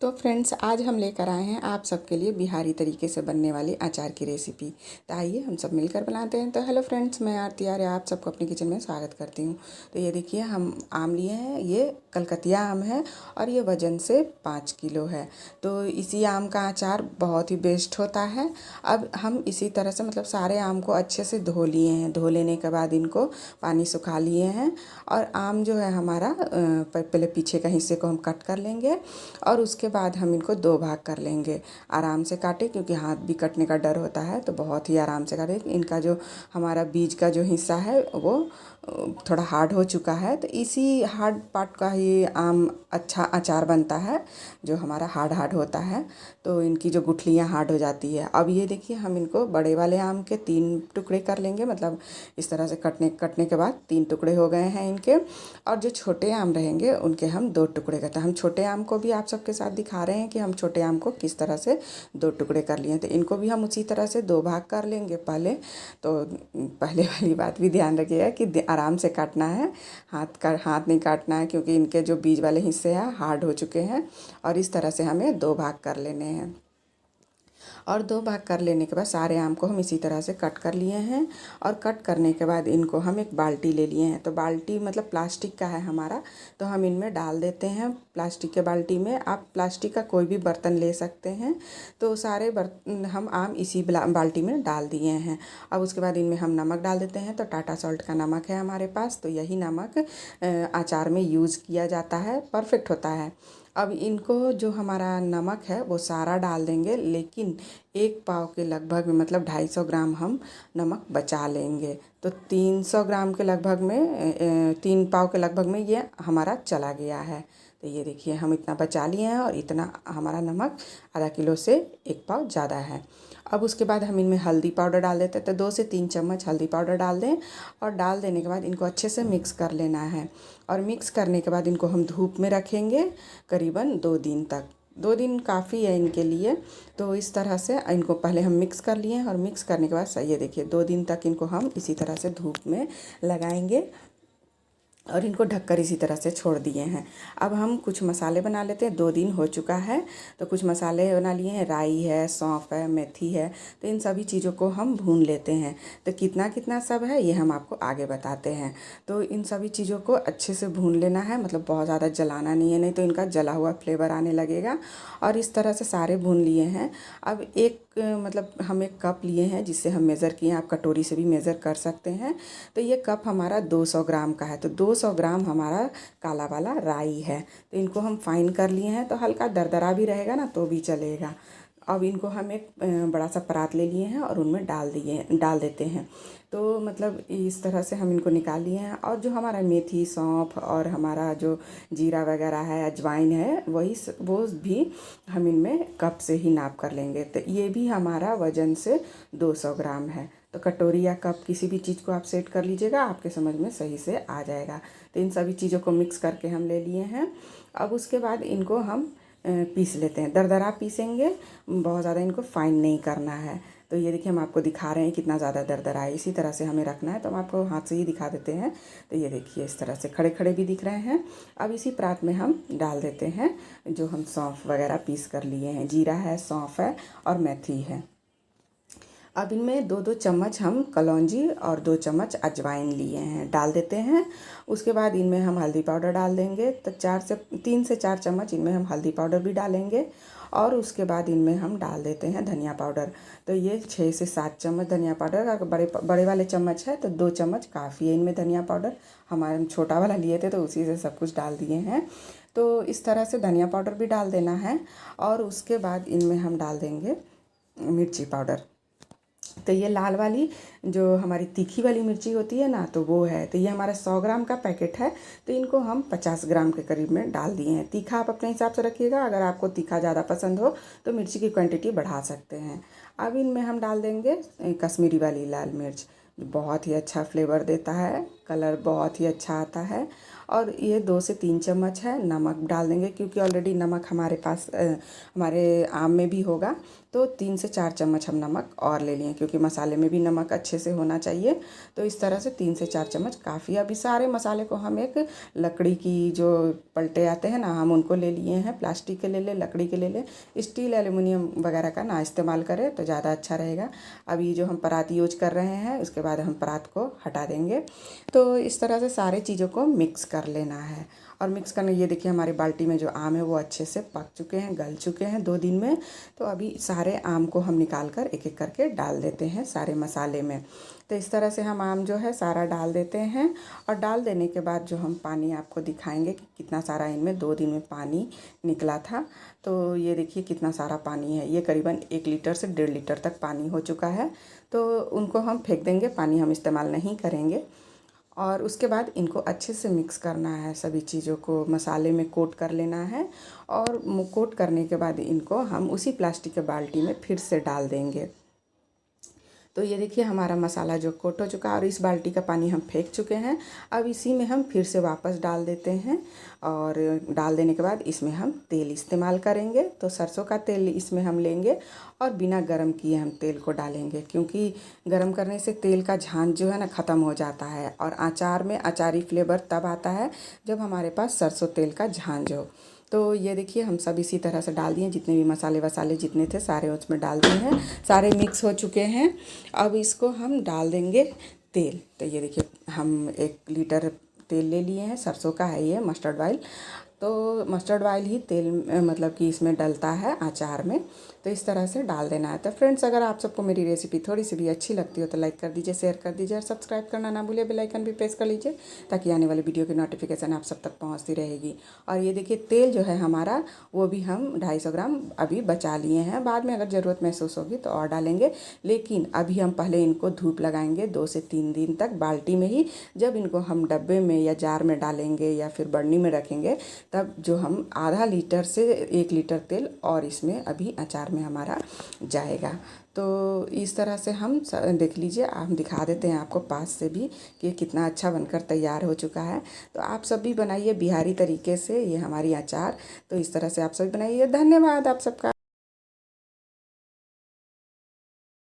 तो फ्रेंड्स, आज हम लेकर आए हैं आप सबके लिए बिहारी तरीके से बनने वाली अचार की रेसिपी। तो आइए हम सब मिलकर बनाते हैं। तो हेलो फ्रेंड्स, मैं आरती आर्य आप सबको अपने किचन में स्वागत करती हूँ। तो ये देखिए, हम आम लिए हैं। ये कलकतिया आम है और ये वज़न से 5 किलो है। तो इसी आम का अचार बहुत ही बेस्ट होता है। अब हम इसी तरह से मतलब सारे आम को अच्छे से धो लिए हैं। धो लेने के बाद इनको पानी सुखा लिए हैं। और आम जो है हमारा पहले पीछे का हिस्से को हम कट कर लेंगे और उसके बाद हम इनको 2 भाग कर लेंगे। आराम से काटें, क्योंकि हाथ भी कटने का डर होता है, तो बहुत ही आराम से काटें। इनका जो हमारा बीज का जो हिस्सा है वो थोड़ा हार्ड हो चुका है, तो इसी हार्ड पार्ट का ही आम अच्छा अचार बनता है, जो हमारा हार्ड हार्ड होता है। तो इनकी जो गुठलियाँ हार्ड हो जाती है। अब ये देखिए, हम इनको बड़े वाले आम के 3 टुकड़े कर लेंगे। मतलब इस तरह से कटने के बाद 3 टुकड़े हो गए हैं इनके। और जो छोटे आम रहेंगे उनके हम 2 टुकड़े करते हैं। हम छोटे आम को भी आप सबके साथ दिखा रहे हैं कि हम छोटे आम को किस तरह से 2 टुकड़े कर लिए। तो इनको भी हम उसी तरह से 2 भाग कर लेंगे पहले। तो पहले वाली बात भी ध्यान रखिएगा कि आराम से काटना है, हाथ नहीं काटना है, क्योंकि इनके जो बीज वाले हिस्से हैं हार्ड हो चुके हैं। और इस तरह से हमें 2 भाग कर लेने हैं। और 2 भाग कर लेने के बाद सारे आम को हम इसी तरह से कट कर लिए हैं। और कट करने के बाद इनको हम एक बाल्टी ले लिए हैं। तो बाल्टी मतलब प्लास्टिक का है हमारा, तो हम इनमें डाल देते हैं। प्लास्टिक के बाल्टी में आप प्लास्टिक का कोई भी बर्तन ले सकते हैं। तो सारे हम आम इसी बाल्टी में डाल दिए हैं। अब उसके बाद इनमें हम नमक डाल देते हैं। तो टाटा सॉल्ट का नमक है हमारे पास, तो यही नमक अचार में यूज़ किया जाता है, परफेक्ट होता है। अब इनको जो हमारा नमक है वो सारा डाल देंगे, लेकिन 1 पाव के लगभग में मतलब 250 ग्राम हम नमक बचा लेंगे। तो 300 ग्राम के लगभग में 3 पाव के लगभग में ये हमारा चला गया है। तो ये देखिए, हम इतना बचा लिए हैं और इतना हमारा नमक आधा किलो से 1 पाव ज़्यादा है। अब उसके बाद हम इनमें हल्दी पाउडर डाल देते हैं। तो 2 से 3 चम्मच हल्दी पाउडर डाल दें। और डाल देने के बाद इनको अच्छे से मिक्स कर लेना है। और मिक्स करने के बाद इनको हम धूप में रखेंगे करीबन 2 दिन तक। 2 दिन काफ़ी है इनके लिए। तो इस तरह से इनको पहले हम मिक्स कर लिए हैं। और मिक्स करने के बाद सही है, देखिए 2 दिन तक इनको हम इसी तरह से धूप में लगाएंगे और इनको ढककर इसी तरह से छोड़ दिए हैं। अब हम कुछ मसाले बना लेते हैं। 2 दिन हो चुका है, तो कुछ मसाले बना लिए हैं। राई है, सौंफ है, मेथी है। तो इन सभी चीज़ों को हम भून लेते हैं। तो कितना कितना सब है ये हम आपको आगे बताते हैं। तो इन सभी चीज़ों को अच्छे से भून लेना है, मतलब बहुत ज़्यादा जलाना नहीं है, नहीं तो इनका जला हुआ फ्लेवर आने लगेगा। और इस तरह से सारे भून लिए हैं। अब मतलब हम एक कप लिए हैं जिससे हम मेज़र किए हैं। आप कटोरी से भी मेज़र कर सकते हैं। तो ये कप हमारा 200 ग्राम का है। तो 200 ग्राम हमारा काला वाला राई है। तो इनको हम फाइन कर लिए हैं। तो हल्का दरदरा भी रहेगा ना तो भी चलेगा। अब इनको हम एक बड़ा सा परात ले लिए हैं और उनमें डाल देते हैं। तो मतलब इस तरह से हम इनको निकाल लिए हैं। और जो हमारा मेथी, सौंफ और हमारा जो जीरा वगैरह है, अजवाइन है, वो भी हम इनमें कप से ही नाप कर लेंगे। तो ये भी हमारा वज़न से 200 ग्राम है। तो कटोरी या कप किसी भी चीज़ को आप सेट कर लीजिएगा, आपके समझ में सही से आ जाएगा। तो इन सभी चीज़ों को मिक्स करके हम ले लिए हैं। अब उसके बाद इनको हम पीस लेते हैं। दरदरा पीसेंगे, बहुत ज़्यादा इनको फाइन नहीं करना है। तो ये देखिए, हम आपको दिखा रहे हैं कितना ज़्यादा दरदरा है। इसी तरह से हमें रखना है। तो हम आपको हाथ से ही दिखा देते हैं। तो ये देखिए, इस तरह से खड़े खड़े भी दिख रहे हैं। अब इसी परात में हम डाल देते हैं जो हम सौंफ वगैरह पीस कर लिए हैं। जीरा है, सौंफ है और मेथी है। अब इनमें 2-2 चम्मच हम कलौंजी और 2 चम्मच अजवाइन लिए हैं, डाल देते हैं। उसके बाद इनमें हम हल्दी पाउडर डाल देंगे। तो 3 से 4 चम्मच इनमें हम हल्दी पाउडर भी डालेंगे। और उसके बाद इनमें हम डाल देते हैं धनिया पाउडर। तो ये 6 से 7 चम्मच धनिया पाउडर। अगर बड़े वाले चम्मच है तो 2 चम्मच काफ़ी है इनमें धनिया पाउडर। हम छोटा वाला लिए थे तो उसी से सब कुछ डाल दिए हैं। तो इस तरह से धनिया पाउडर भी डाल देना है। और उसके बाद इनमें हम डाल देंगे मिर्ची पाउडर। तो ये लाल वाली जो हमारी तीखी वाली मिर्ची होती है ना, तो वो है। तो ये हमारा 100 ग्राम का पैकेट है। तो इनको हम 50 ग्राम के करीब में डाल दिए हैं। तीखा आप अपने हिसाब से रखिएगा। अगर आपको तीखा ज़्यादा पसंद हो तो मिर्ची की क्वांटिटी बढ़ा सकते हैं। अब इनमें हम डाल देंगे कश्मीरी वाली लाल मिर्च, बहुत ही अच्छा फ्लेवर देता है, कलर बहुत ही अच्छा आता है। और ये 2 से 3 चम्मच है। नमक डाल देंगे, क्योंकि ऑलरेडी नमक हमारे पास हमारे आम में भी होगा। तो 3 से 4 चम्मच हम नमक और ले लिए, क्योंकि मसाले में भी नमक अच्छे से होना चाहिए। तो इस तरह से 3 से 4 चम्मच काफ़ी। अभी सारे मसाले को हम एक लकड़ी की जो पलटे आते हैं ना, हम उनको ले लिए हैं। प्लास्टिक के ले ले, लकड़ी के ले ले, स्टील एल्युमिनियम वगैरह का ना इस्तेमाल करें तो ज़्यादा अच्छा रहेगा। अभी जो हम परात यूज कर रहे हैं उसके बाद हम परात को हटा देंगे। तो इस तरह से सारे चीज़ों को मिक्स कर लेना है। और मिक्स करने, ये देखिए हमारी बाल्टी में जो आम है वो अच्छे से पक चुके हैं, गल चुके हैं 2 दिन में। तो अभी सारे आम को हम निकाल कर एक एक करके डाल देते हैं सारे मसाले में। तो इस तरह से हम आम जो है सारा डाल देते हैं। और डाल देने के बाद जो हम पानी आपको दिखाएंगे कि कितना सारा इनमें 2 दिन में पानी निकला था। तो ये देखिए कितना सारा पानी है, ये करीबन 1 लीटर से 1.5 लीटर तक पानी हो चुका है। तो उनको हम फेंक देंगे, पानी हम इस्तेमाल नहीं करेंगे। और उसके बाद इनको अच्छे से मिक्स करना है, सभी चीज़ों को मसाले में कोट कर लेना है। और कोट करने के बाद इनको हम उसी प्लास्टिक के बाल्टी में फिर से डाल देंगे। तो ये देखिए हमारा मसाला जो कोट हो चुका है और इस बाल्टी का पानी हम फेंक चुके हैं। अब इसी में हम फिर से वापस डाल देते हैं। और डाल देने के बाद इसमें हम तेल इस्तेमाल करेंगे। तो सरसों का तेल इसमें हम लेंगे और बिना गरम किए हम तेल को डालेंगे, क्योंकि गरम करने से तेल का झांझ जो है ना ख़त्म हो जाता है। और अचार में अचारी फ्लेवर तब आता है जब हमारे पास सरसों तेल का झांझ हो। तो ये देखिए हम सब इसी तरह से डाल दिए, जितने भी मसाले वसाले जितने थे सारे उसमें डाल दिए हैं, सारे मिक्स हो चुके हैं। अब इसको हम डाल देंगे तेल। तो ये देखिए हम 1 लीटर तेल ले लिए हैं, सरसों का है ये, मस्टर्ड ऑयल। तो मस्टर्ड ऑयल ही तेल मतलब कि इसमें डलता है अचार में। तो इस तरह से डाल देना है। तो फ्रेंड्स, अगर आप सबको मेरी रेसिपी थोड़ी सी भी अच्छी लगती हो तो लाइक कर दीजिए, शेयर कर दीजिए और सब्सक्राइब करना ना भूलिए। बेल आइकन भी प्रेस कर लीजिए ताकि आने वाली वीडियो की नोटिफिकेशन आप सब तक पहुंचती रहेगी। और ये देखिए तेल जो है हमारा वो भी हम 250 ग्राम अभी बचा लिए हैं, बाद में अगर ज़रूरत महसूस होगी तो और डालेंगे। लेकिन अभी हम पहले इनको धूप लगाएंगे 2 से 3 दिन तक बाल्टी में ही। जब इनको हम डब्बे में या जार में डालेंगे या फिर बर्नी में रखेंगे, तब जो हम आधा लीटर से 1 लीटर तेल और इसमें अभी अचार में हमारा जाएगा। तो इस तरह से हम देख लीजिए, हम दिखा देते हैं आपको पास से भी कि कितना अच्छा बनकर तैयार हो चुका है। तो आप सब भी बनाइए बिहारी तरीके से ये हमारी अचार। तो इस तरह से आप सभी बनाइए। धन्यवाद आप सबका।